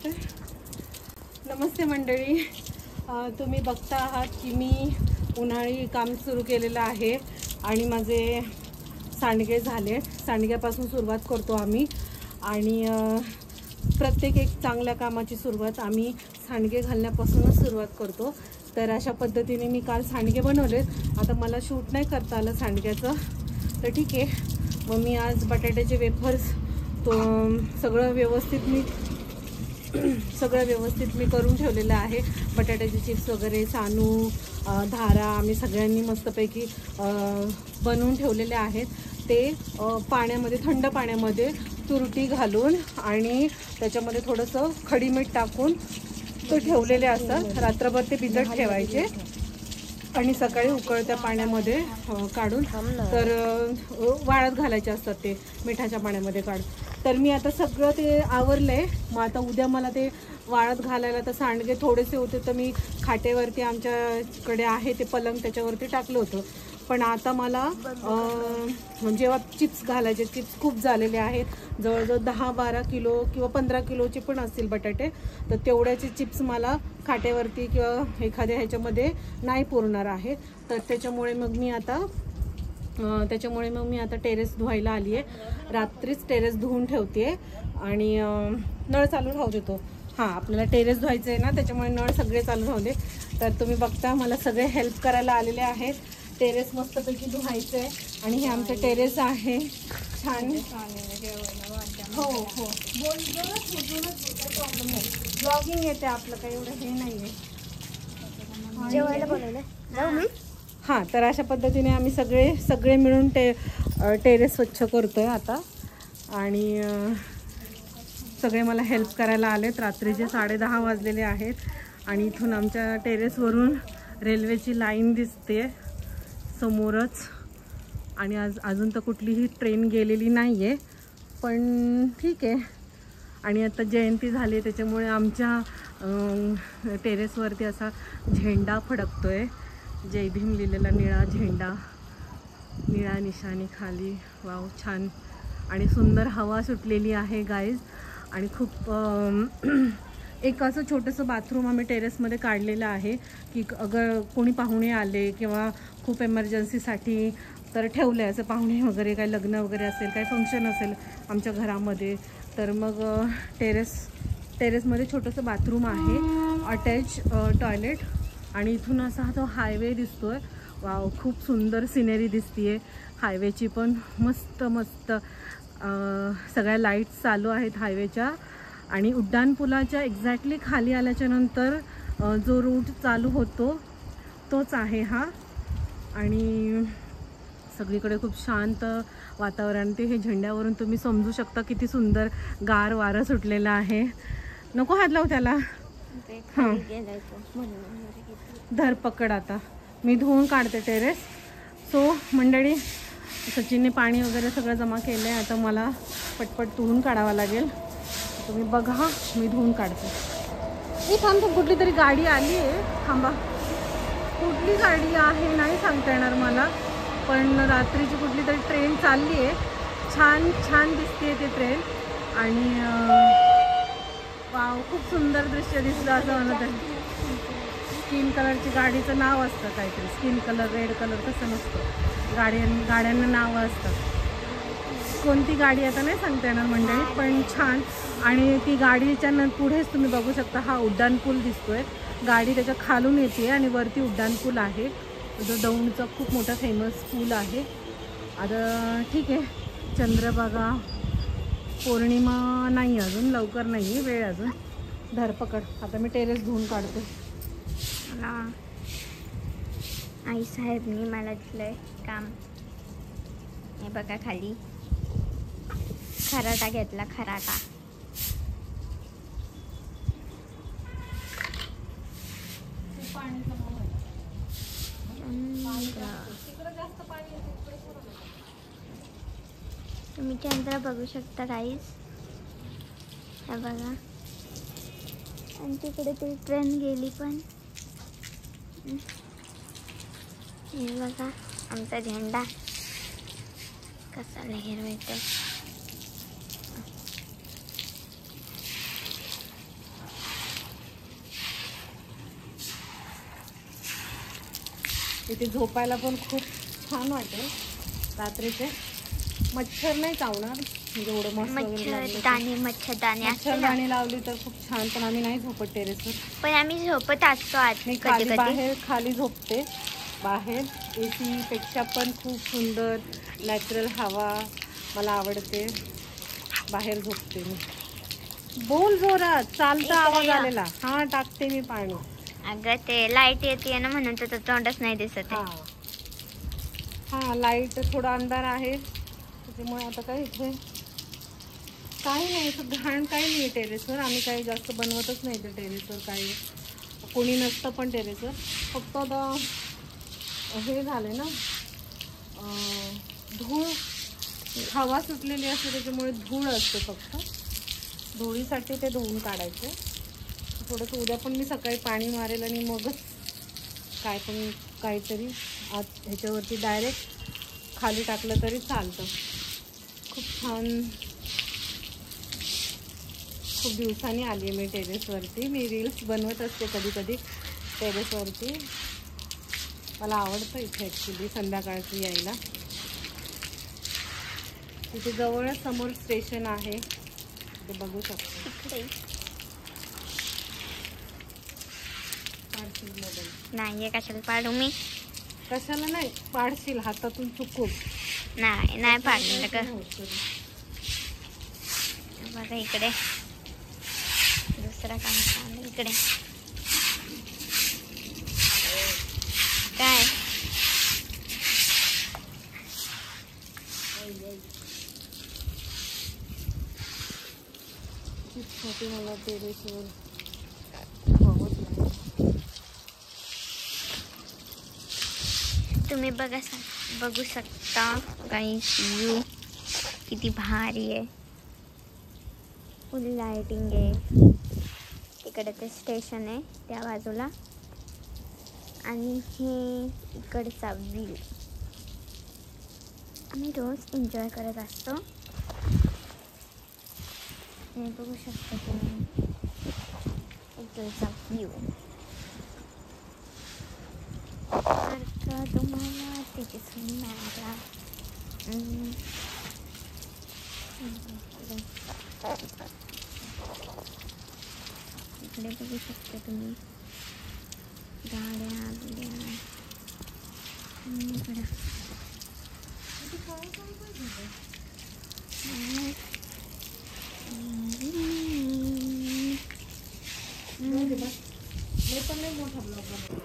नमस्ते नमस्ते मंडळी. तुम्ही बघता आहात की मी उन्हाळी काम सुरू केलेलं आहे आणि माझे सांडगे झाले. सांडग्यापासून सुरुवात करतो आम्ही आणि प्रत्येक एक चांगल्या कामाची सुरुवात आम्ही सांडगे घालण्यापासूनच सुरुवात करतो. तर अशा पद्धतीने मी काल सांडगे बनवलेत. आता मला शूट नाही करता आलं सांडग्याचं, तर ठीक आहे. मग मी आज बटाट्याचे वेफर्स सगळं व्यवस्थित मी करून ठेवलेलं आहे. बटाट्याचे चिप्स वगैरे, सानू, धारा आम्ही सगळ्यांनी मस्तपैकी बनवून ठेवलेले आहेत. ते पाण्यामध्ये, थंड पाण्यामध्ये तुरटी घालून आणि त्याच्यामध्ये थोडंसं खडी मीठ टाकून ते ठेवलेले असतात. रात्रभर ते भिजत ठेवायचे आणि सकाळी उकळत्या पाण्यामध्ये काढून तर वाळत घालायचे असतात. ते मिठाच्या पाण्यामध्ये काढून. तर मी आता सगळं ते आवरलं आहे. मग आता उद्या मला ते वाळत घालायला, तर सांडगे थोडेसे होते तर मी खाटेवरती आमच्याकडे आहे ते पलंग, त्याच्यावरती टाकलं होतं. पण आता मला जेव्हा चिप्स घालायचे, चिप्स खूप झालेले आहेत, जवळजवळ 10-12 किलो किंवा 15 किलोचे पण असतील बटाटे. तर तेवढ्याचे चिप्स मला खाटेवरती किंवा एखाद्या ह्याच्यामध्ये नाही पुरणार आहे. तर त्याच्यामुळे मग मी आता टेरेस धुवायला आली आहे. रात्रीच टेरेस धुवून ठेवते आणि नळ चालू राहू देतो. हां, आपल्याला टेरेस धुवायचं आहे ना, त्याच्यामुळे नळ सगळे चालू राहले. तर तुम्ही बघता मला सगळे हेल्प करायला आलेले आहेत. टेरेस मस्तपैकी धुवायचं आहे आणि हे आमचं टेरेस आहे. छान. हो हो, ब्लॉगिंग येते आपलं, काही एवढं हे नाही आहे. जेवायला बोलवलं जाऊ मी. हां, तर अशा पद्धतीने आम्ही सगळे मिळून टेरेस स्वच्छ करतोय आता. आणि सगळे मला हेल्प करायला आलेत. रात्रीचे 10:30 वाजलेले आहेत आणि इथून आमच्या टेरेसवरून रेल्वेची लाईन दिसते समोरच. आणि अजून तर कुठलीही ट्रेन गेलेली नाही आहे, पण ठीक आहे. आणि आता जयंती झाली आहे त्याच्यामुळे आमच्या टेरेसवरती असा झेंडा फडकतोय, जय भीम लिहिलेला निळा झेंडा, निळा निशाणी खाली. वाव, छान. आणि सुंदर हवा सुटलेली आहे गाईज. आणि खूप एक असं छोटंसं बाथरूम आम्ही टेरेसमध्ये काढलेलं आहे की अगर कोणी पाहुणे आले किंवा खूप एमर्जन्सीसाठी तर ठेवलं आहे. असं पाहुणे वगैरे, काही लग्न वगैरे असेल, काही फंक्शन असेल आमच्या घरामध्ये, तर मग टेरेसमध्ये छोटंसं बाथरूम आहे, अटॅच टॉयलेट. आणि इथून असा तो हायवे दिसतोय. वाव, खूप सुंदर सिनेरी दिसतीये हायवेची पण. मस्त मस्त सगळ्या लाईट्स चालू आहेत हायवेच्या. आणि उड्डाणपुलाच्या एक्झॅक्टली खाली आल्याच्या नंतर जो रूट चालू होतो तोच आहे हा. आणि सगळीकडे खूप शांत वातावरण. ते हे झेंड्यावरून तुम्ही समजू शकता किती सुंदर गार वारं सुटलेलं आहे. नको हात लावू त्याला. हां, धरपकड. आता मी धुवून काढते टेरेस. सो मंडळी, सचिनने पाणी वगैरे सगळं जमा केलं आहे. आता मला पटपट धुवून काढावं लागेल. तुम्ही बघा, मी धुवून काढते. ही थांब, कुठली तरी गाडी आली आहे. थांबा, कुठली गाडी आहे नाही सांगता येणार मला, पण रात्रीची कुठली तरी ट्रेन चालली आहे. छान छान दिसते ती ट्रेन. आणि वाव, खूप सुंदर दृश्य दिसलं असं म्हणत आहे. स्किन कलरची गाडीचं नाव असतं काहीतरी, स्किन कलर, रेड कलर तसं नसतं. गाड्यांना नावं असतात. कोणती गाडी आता नाही सांगता येणार मंडळी, पण छान. आणि ती गाडीच्या पुढेच तुम्ही बघू शकता हा उड्डाणपूल दिसतोय. गाडी त्याच्या खालून येते आणि वरती उड्डाणपूल आहे, जो दौंडचा खूप मोठा फेमस पूल आहे. आता ठीक आहे, चंद्रभागा पौर्णिमा नाही अजून, लवकर नाही आहे, वेळ अजून. धरपकड. आता मी टेरेस धुवून काढते. आई साहेबनी मला दिलंय काम. हे बघा, खाली खराटा घेतला, खराटा. तुम्ही चंद्र बघू शकता गाईस, हे बघा. आणि तिकडे ती ट्रेन गेली पण. हे बघा आमचा झेंडा कसा लहरवायचा. इथे झोपायला पण खूप छान वाटेल रात्रीचे. मच्छर नाही चावणार म्हणजे एवढं मस्त वगैरे लागलं तर. मच्छरदाणी असते ना. मच्छरदाणी लावली तर खूप छान, पण आम्ही नाही झोपत टेरेसवर. पण आम्ही झोपत असतो आत मी कधी खाली कधी. बाहेर खाली झोपते. बाहेर AC पेक्षा पण खूप सुंदर नॅचरल हवा मला आवडते. बाहेर झोपते मी. बोल जोरात, चालता आवाज आलेला. हा टाकते मी पाणी. अगं ते लाईट येते ना म्हणून तर तोंडच नाही दिसत हा आहे. हा लाईट थोडा अंधार आहे त्याच्यामुळे आता काय इथे काही नाही, असं घाण काही नाही टेरेसवर. आम्ही काही जास्त बनवतच नाही तर टेरेसवर, काही कोणी नसतं पण टेरेसवर. फक्त आता हे झाले ना धूळ, हवा सुटलेली असते त्याच्यामुळे धूळ असते. फक्त धुळीसाठी ते धुवून काढायचं. थोडंसं उद्या पण मी सकाळी पाणी मारेल आणि मगच काय पण काहीतरी आत ह्याच्यावरती डायरेक्ट खाली टाकलं तरी चालतं. खूप छान. खूप दिवसांनी आली आहे मी टेरेसवरती. मी रील्स बनवत असते कधी कधी टेरेसवरती. मला आवडतं इथे ॲक्च्युली संध्याकाळची यायला. तिथे जवळच समोर स्टेशन आहे, ते बघू शकतो. इकडे पाडशील मोबाईल. नाही कशाला पाडू मी. कशाला नाही पाडशील, हातातून चुकून. नाही पाडलं का. बघा इकडे दुसरा काम चालू. इकडे काय साठी मला टेरेसवर हवंच नाही. तुम्ही बघू शकता गाईस व्यू किती भारी आहे. फुल लाइटिंग आहे. तिकडे ते स्टेशन आहे त्या बाजूला आणि हे इकडचा व्ह्यू आम्ही रोज एन्जॉय करत असतो. हे बघू शकता तुम्ही इकडचा व्ह्यू. तुम्हाला त्याची इकडे बघू शकता तुम्ही गाड्या बिड्या. मी पण नाही मोठा ब्लॉग बनवला.